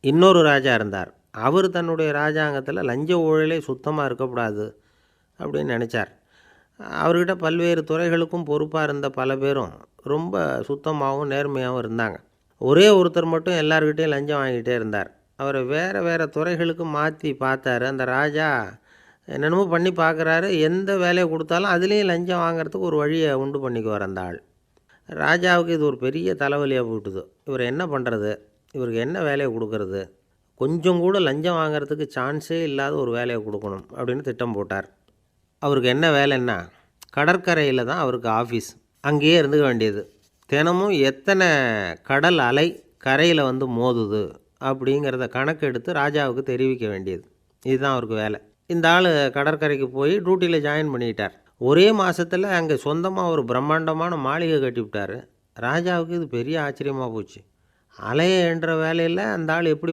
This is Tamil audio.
இன்னொரு ராஜா இருந்தார். அவர் தன்னுடைய ராஜாங்கத்தில் லஞ்ச ஊழலே சுத்தமாக இருக்கக்கூடாது அப்படின்னு நினச்சார். அவர்கிட்ட பல்வேறு துறைகளுக்கும் பொறுப்பாக இருந்த பல பேரும் ரொம்ப சுத்தமாகவும் நேர்மையாகவும் இருந்தாங்க. ஒரே ஒருத்தர் மட்டும் எல்லார்கிட்டையும் லஞ்சம் வாங்கிட்டே இருந்தார். அவரை வேறு வேறு துறைகளுக்கு மாற்றி பார்த்தாரு. அந்த ராஜா என்னென்னமோ பண்ணி பார்க்குறாரு. எந்த வேலையை கொடுத்தாலும் அதுலேயும் லஞ்சம் வாங்குறதுக்கு ஒரு வழியை உண்டு பண்ணிக்குவார் அந்த ஆள். ராஜாவுக்கு இது ஒரு பெரிய தலைவலியாக போட்டுது. இவர் என்ன பண்ணுறது, இவருக்கு என்ன வேலையை கொடுக்கறது, கொஞ்சம் கூட லஞ்சம் வாங்குறதுக்கு சான்ஸே இல்லாத ஒரு வேலையை கொடுக்கணும் அப்படின்னு திட்டம் போட்டார். அவருக்கு என்ன வேலைன்னா, கடற்கரையில் தான் அவருக்கு ஆஃபீஸ். அங்கேயே இருந்துக்க வேண்டியது. தினமும் எத்தனை கடல் அலை கரையில் வந்து மோதுது அப்படிங்கிறத கணக்கெடுத்து ராஜாவுக்கு தெரிவிக்க வேண்டியது. இதுதான் அவருக்கு வேலை. இந்த ஆள் கடற்கரைக்கு போய் டியூட்டியில் ஜாயின் பண்ணிக்கிட்டார். ஒரே மாதத்தில் அங்கே சொந்தமாக ஒரு பிரம்மாண்டமான மாளிகை கட்டிவிட்டார். ராஜாவுக்கு இது பெரிய ஆச்சரியமாக போச்சு. அலையை என்ற வேலையில் அந்த ஆள் எப்படி